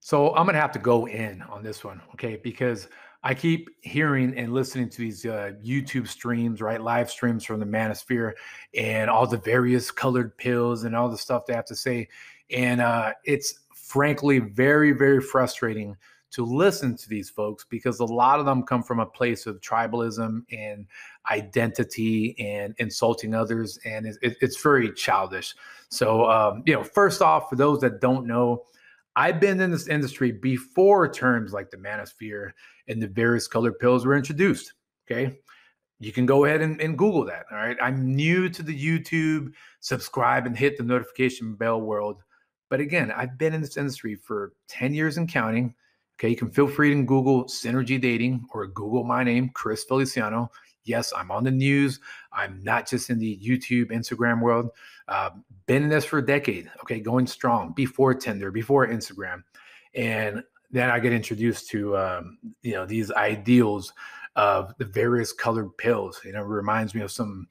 So I'm gonna have to go in on this one, okay? Because I keep hearing and listening to these YouTube streams, right? Live streams from the Manosphere and all the various colored pills and all the stuff they have to say. And it's frankly very, very frustrating to listen to these folks because a lot of them come from a place of tribalism and identity and insulting others. And it's very childish. So, first off, for those that don't know, I've been in this industry before terms like the manosphere and the various colored pills were introduced. Okay. You can go ahead and Google that. All right. I'm new to the YouTube, subscribe and hit the notification bell world. But again, I've been in this industry for 10 years and counting. Okay. You can feel free to Google Synergy Dating or Google my name, Chris Feliciano. Yes, I'm on the news. I'm not just in the YouTube, Instagram world. Been in this for a decade, okay, going strong before Tinder, before Instagram. And then I get introduced to, these ideals of the various colored pills. It reminds me of some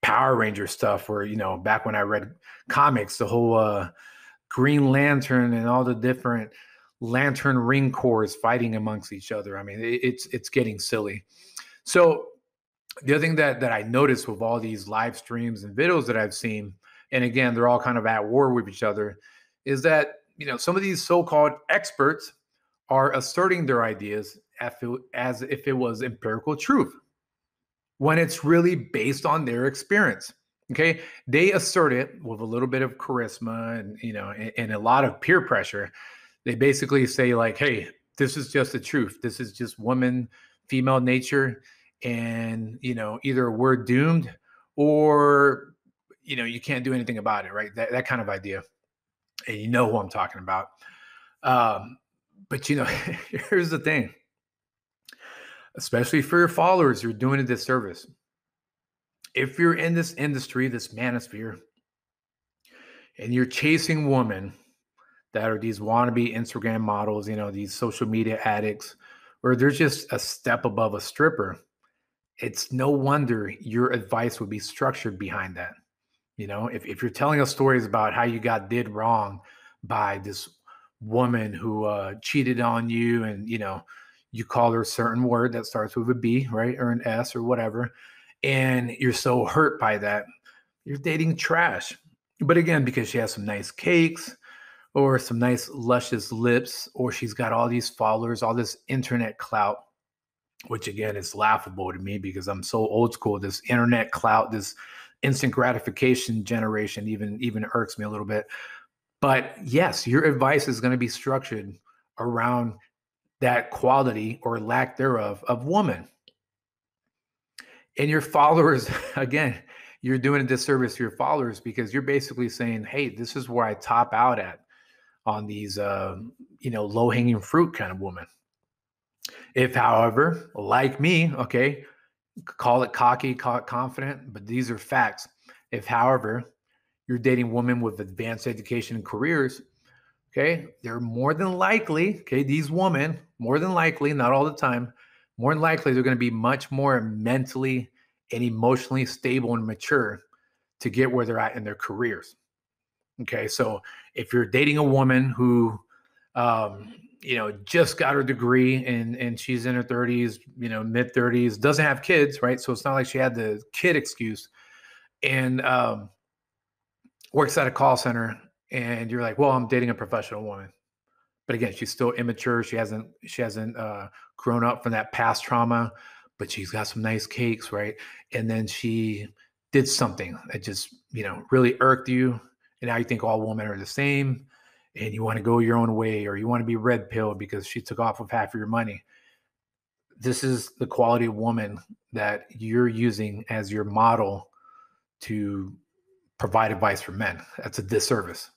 Power Ranger stuff where, back when I read comics, the whole Green Lantern and all the different lantern ring corps fighting amongst each other. I mean, it's getting silly. So the other thing that I noticed with all these live streams and videos that I've seen, and again, they're all kind of at war with each other, is that, some of these so-called experts are asserting their ideas as if it was empirical truth when it's really based on their experience. Okay. They assert it with a little bit of charisma and a lot of peer pressure. They basically say, like, hey, this is just the truth. This is just female nature. And, either we're doomed or, you can't do anything about it, right? That kind of idea. And you know who I'm talking about. But, here's the thing. Especially for your followers, you're doing a disservice. If you're in this industry, this manosphere, and you're chasing women that are these wannabe Instagram models, these social media addicts, or they're just a step above a stripper, it's no wonder your advice would be structured behind that. If you're telling us stories about how you did wrong by this woman who cheated on you and, you call her a certain word that starts with a B, right? Or an S or whatever. And you're so hurt by that, you're dating trash. But again, because she has some nice cakes or some nice luscious lips, or she's got all these followers, all this internet clout, which again is laughable to me because I'm so old school. This internet clout, this instant gratification generation even irks me a little bit. But yes, your advice is going to be structured around that quality or lack thereof of woman. And your followers, again, you're doing a disservice to your followers because you're basically saying, hey, this is where I top out at on these, low-hanging fruit kind of woman. If, however, like me, okay, call it cocky, call it confident, but these are facts. If, however, you're dating women with advanced education and careers, okay, they're more than likely, okay, these women, more than likely, not all the time, more than likely, they're going to be much more mentally and emotionally stable and mature to get where they're at in their careers. Okay, so if you're dating a woman who, just got her degree and she's in her 30s, mid 30s, doesn't have kids, right? So it's not like she had the kid excuse, and works at a call center, and you're like, well, I'm dating a professional woman. But again, she's still immature. She hasn't grown up from that past trauma, but she's got some nice cakes, right? And then she did something that just, really irked you. And now you think all women are the same and you want to go your own way, or you want to be red pill because she took off with half of your money. This is the quality of woman that you're using as your model to provide advice for men. That's a disservice.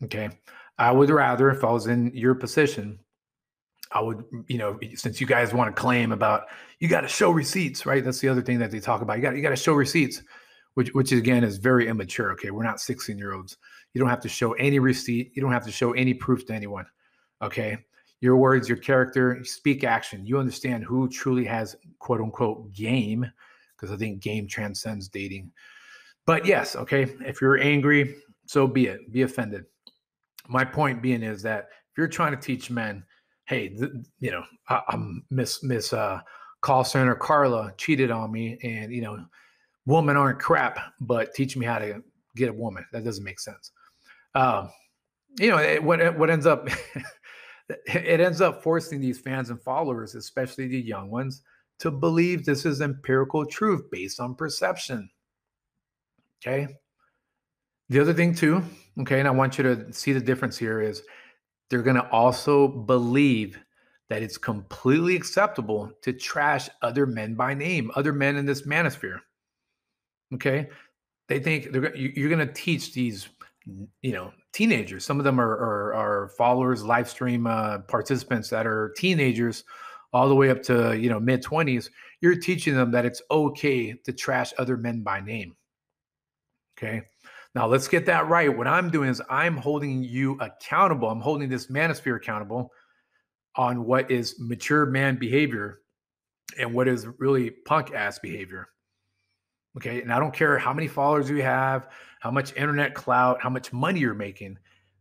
Okay. I would rather, if I was in your position, I would, since you guys want to claim about, you got to show receipts, right? That's the other thing that they talk about. You got to show receipts, which again is very immature. Okay. We're not 16-year-olds. You don't have to show any receipt. You don't have to show any proof to anyone. Okay. Your words, your character, you speak action. You understand who truly has quote unquote game, because I think game transcends dating. But yes, okay, if you're angry, so be it. Be offended. My point being is that if you're trying to teach men, hey, I'm Miss call center Carla cheated on me, and women aren't crap, but teach me how to get a woman. That doesn't make sense. Um, what ends up it ends up forcing these fans and followers, especially the young ones, to believe this is empirical truth based on perception. Okay. The other thing too, okay, and I want you to see the difference here is they're going to also believe that it's completely acceptable to trash other men by name, other men in this manosphere. Okay. They think you're going to teach these, teenagers. Some of them are followers, live stream participants that are teenagers, all the way up to mid 20s. You're teaching them that it's okay to trash other men by name. Okay. Now let's get that right. What I'm doing is I'm holding you accountable. I'm holding this manosphere accountable on what is mature man behavior and what is really punk ass behavior. Okay. And I don't care how many followers you have, how much internet clout, how much money you're making.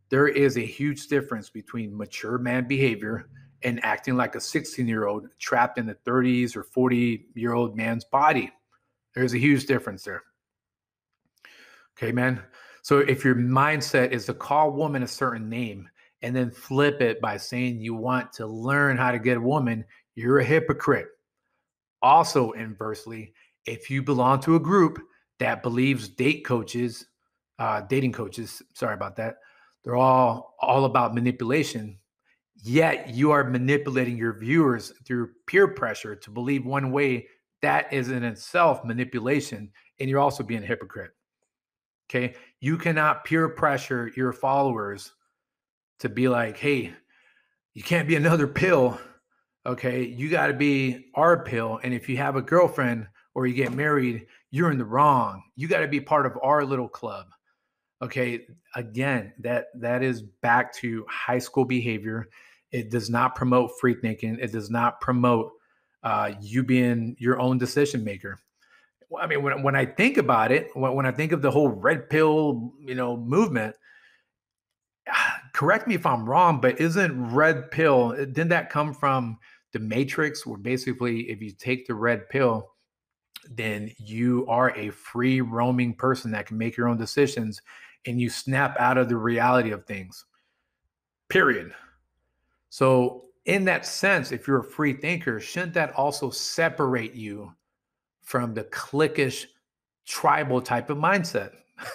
There is a huge difference between mature man behavior and acting like a 16-year-old trapped in the 30s or 40-year-old man's body. There's a huge difference there. Okay, man. So if your mindset is to call woman a certain name and then flip it by saying you want to learn how to get a woman, you're a hypocrite. Also, inversely, if you belong to a group that believes dating coaches, sorry about that, they're all about manipulation, yet you are manipulating your viewers through peer pressure to believe one way, that is in itself manipulation, and you're also being a hypocrite. Okay. You cannot peer pressure your followers to be like, hey, you can't be another pill. Okay. You got to be our pill. And if you have a girlfriend or you get married, you're in the wrong. You got to be part of our little club. Okay. Again, that is back to high school behavior. It does not promote free thinking. It does not promote you being your own decision maker. I mean, when I think about it, when I think of the whole red pill, movement, correct me if I'm wrong, but isn't red pill, didn't that come from the Matrix, where basically if you take the red pill, then you are a free roaming person that can make your own decisions and you snap out of the reality of things, period. So in that sense, if you're a free thinker, shouldn't that also separate you from the cliquish tribal type of mindset?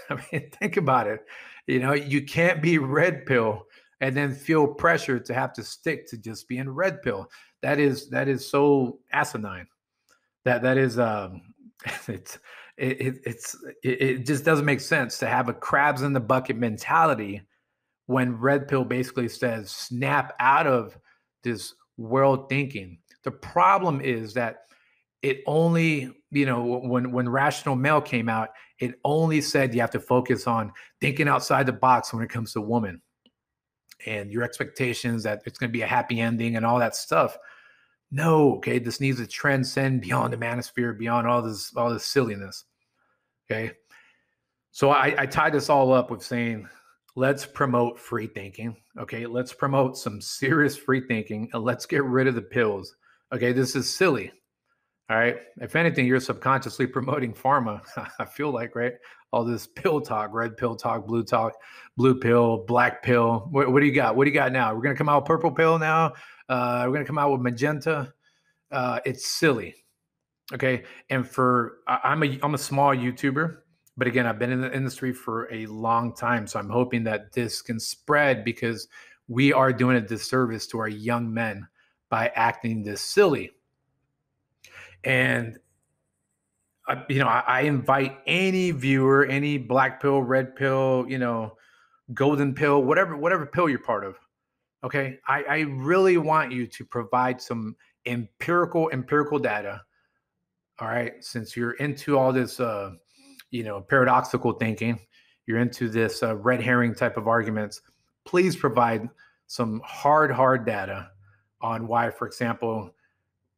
I mean, think about it. You can't be red pill and then feel pressure to have to stick to just being red pill. That is so asinine. That is it just doesn't make sense to have a crabs in the bucket mentality when red pill basically says snap out of this world thinking. The problem is that it only, when Rational Male came out, it only said you have to focus on thinking outside the box when it comes to women and your expectations that it's going to be a happy ending and all that stuff. No, okay, this needs to transcend beyond the manosphere, beyond all this silliness. Okay. So I tie this all up with saying, let's promote free thinking. Okay. Let's promote some serious free thinking and let's get rid of the pills. Okay. This is silly. All right. If anything, you're subconsciously promoting pharma. I feel like, right? All this pill talk, red pill talk, blue pill, black pill. What do you got? What do you got now? We're going to come out with purple pill now. We're going to come out with magenta. It's silly. Okay. And I'm a small YouTuber, but again, I've been in the industry for a long time. So I'm hoping that this can spread because we are doing a disservice to our young men by acting this silly. And I invite any viewer, any black pill, red pill, golden pill, whatever pill you're part of. Okay. I really want you to provide some empirical data. All right. Since you're into all this, paradoxical thinking, you're into this red herring type of arguments, please provide some hard data on why, for example,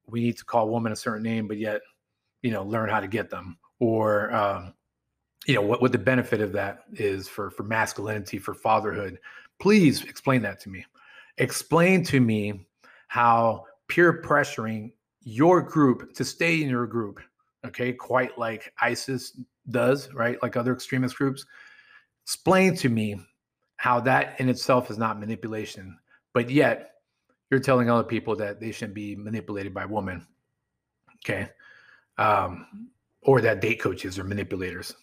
we need to call women a certain name, but yet, learn how to get them, or, what the benefit of that is for masculinity, for fatherhood. Please explain that to me. Explain to me how peer pressuring your group to stay in your group, okay, quite like ISIS does, right? Like other extremist groups. Explain to me how that in itself is not manipulation, but yet you're telling other people that they shouldn't be manipulated by women, okay? Or that date coaches are manipulators.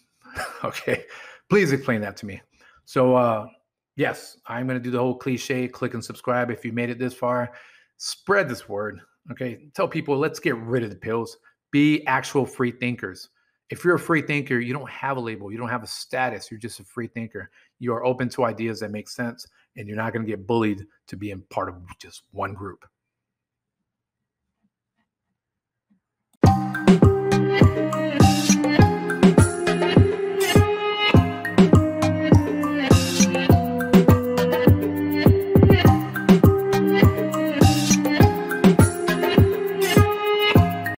Okay, please explain that to me. So yes, I'm going to do the whole cliche, click and subscribe if you made it this far. Spread this word. Okay, tell people, let's get rid of the pills. Be actual free thinkers. If you're a free thinker, you don't have a label, you don't have a status, you're just a free thinker. You are open to ideas that make sense, and you're not going to get bullied to be in part of just one group.